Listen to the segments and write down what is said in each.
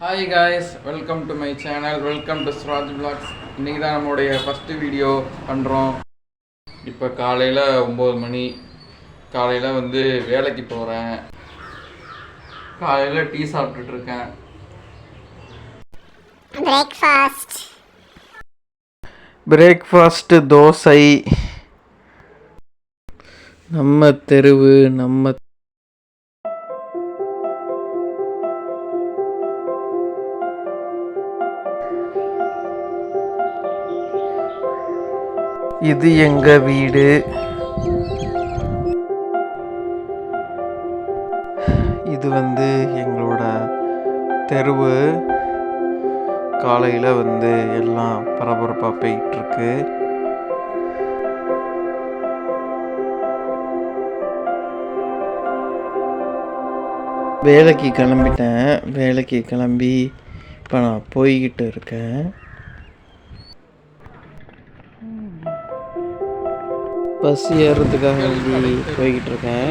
Hi guys, welcome to my channel, welcome to Sraj vlogs. இன்றைக்கி தான் நம்மளுடைய ஃபஸ்ட்டு வீடியோ பண்ணுறோம். இப்போ காலையில் 9 மணி. காலையில் வேலைக்கு போகிறேன். காலையில் டீ சாப்பிட்டுட்ருக்கேன். பிரேக்ஃபாஸ்ட்டு தோசை. நம்ம தெருவு நம்ம இது எங்க வீடு. இது எங்களோட தெருவு. காலையில் எல்லாம் பரபரப்பாக போயிட்டுருக்கு. வேலைக்கு கிளம்பிட்டேன். வேலைக்கு கிளம்பி இப்போ நான் போய்கிட்டு இருக்கேன். பஸ் ஏறுறதுக்காக வேண்டி போய்கிட்டு இருக்கேன்.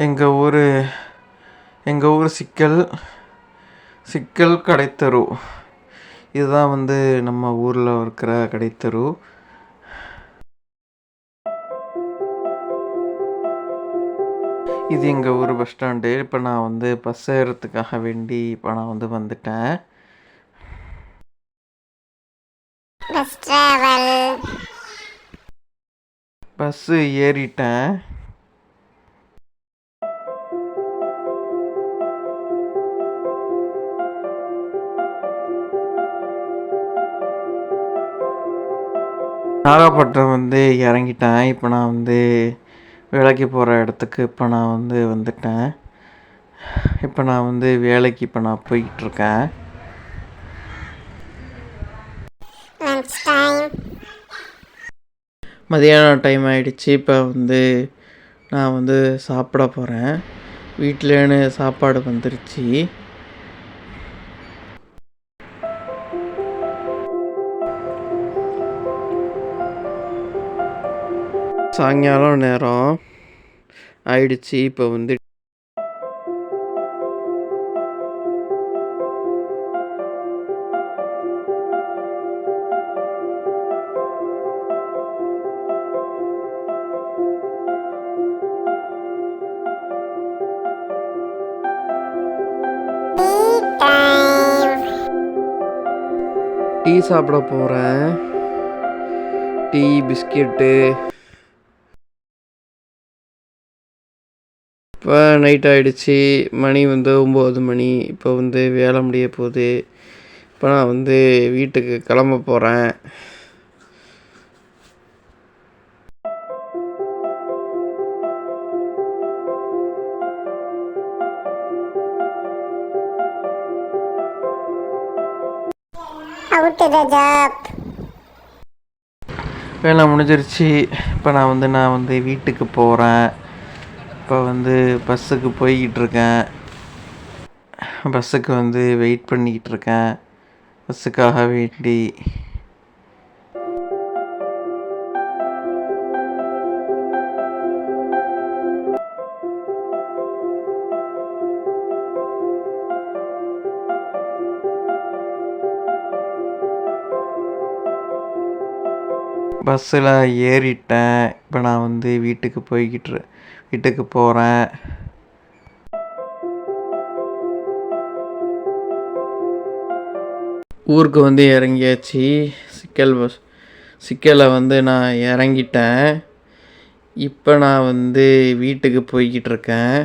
எங்கள் ஊர் சிக்கல் கடைத்தெரு. இதுதான் நம்ம ஊரில் இருக்கிற கடைத்தெரு. இது எங்கள் ஊர் பஸ் ஸ்டாண்டு. இப்போ நான் பஸ் ஏறுறதுக்காக வேண்டி இப்போ நான் வந்துட்டேன். பஸ்ஸு ஏறிட்டேன். நாகப்பட்டினம் இறங்கிட்டேன். இப்போ நான் வேலைக்கு போகிற இடத்துக்கு இப்போ நான் வந்துட்டேன். இப்போ நான் வேலைக்கு இப்போ நான் போய்கிட்டுருக்கேன். மதியானம் டைம் ஆகிடுச்சு. இப்போ நான் சாப்பிட போகிறேன். வீட்டிலேன்னு சாப்பாடு வந்துருச்சு. சாயங்காலம் நேரம் ஆயிடுச்சு. இப்போ டீ சாப்பிட போகிறேன். Tea, biscuit. இப்போ நைட் ஆகிடுச்சி. மணி 9 மணி. இப்போ வேலை முடிய போகுது. இப்போ நான் வீட்டுக்கு கிளம்ப போகிறேன். வேலை முடிஞ்சிருச்சு. இப்போ நான் வீட்டுக்கு போகிறேன். இப்போ பஸ்ஸுக்கு போய்கிட்டு இருக்கேன். பஸ்ஸுக்கு வெயிட் பண்ணிக்கிட்டு இருக்கேன். பஸ்ஸுக்காக வேண்டி. பஸ்ஸில் ஏறிட்டேன். இப்போ நான் வீட்டுக்கு போகிறேன். ஊருக்கு இறங்கியாச்சு. சிக்கலில் நான் இறங்கிட்டேன். இப்போ நான் வீட்டுக்கு போய்கிட்டு இருக்கேன்.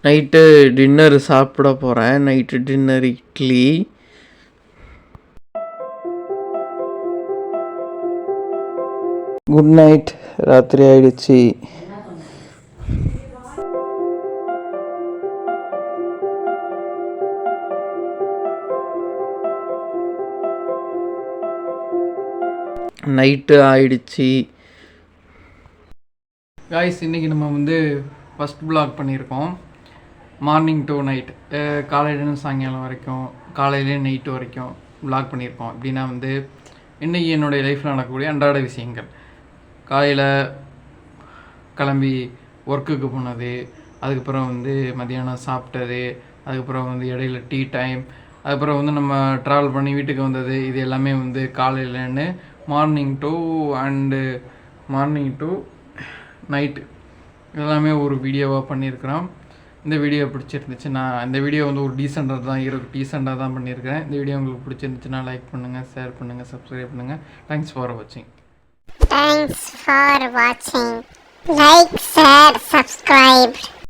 நைட்டு டின்னர் சாப்பிட போகிறேன். Night dinner idli. Good night. ராத்திரி ஆயிடுச்சு. நைட்டு ஆயிடுச்சு. காய்ஸ், இன்றைக்கி நம்ம ஃபஸ்ட் வ்ளாக் பண்ணியிருக்கோம். மார்னிங் டு நைட், காலையிலேருந்து சாயங்காலம் வரைக்கும், காலையிலே நைட்டு வரைக்கும் vlog பண்ணியிருக்கோம். எப்படின்னா வந்து இன்றைக்கி என்னுடைய லைஃப்பில் நடக்கக்கூடிய அன்றாட விஷயங்கள். காலையில் கிளம்பி ஒர்க்குக்கு போனது, அதுக்கப்புறம் வந்து மத்தியானம் சாப்பிட்டது, அதுக்கப்புறம் வந்து இடையில டீ டைம், அதுக்கப்புறம் வந்து நம்ம ட்ராவல் பண்ணி வீட்டுக்கு வந்தது, இது எல்லாமே வந்து காலையிலேன்னு மார்னிங் டு நைட்டு எல்லாமே ஒரு வீடியோவாக பண்ணியிருக்கிறோம். இந்த வீடியோ பிடிச்சிருந்துச்சுன்னா, இந்த வீடியோ வந்து ஒரு டீசெண்டாக தான் பண்ணியிருக்கிறேன். இந்த வீடியோ உங்களுக்கு பிடிச்சிருந்துச்சுன்னா லைக் பண்ணுங்கள், ஷேர் பண்ணுங்கள், சப்ஸ்கிரைப் பண்ணுங்கள். தேங்க்ஸ் ஃபார் வாட்சிங். Thanks for watching. Like, share, subscribe.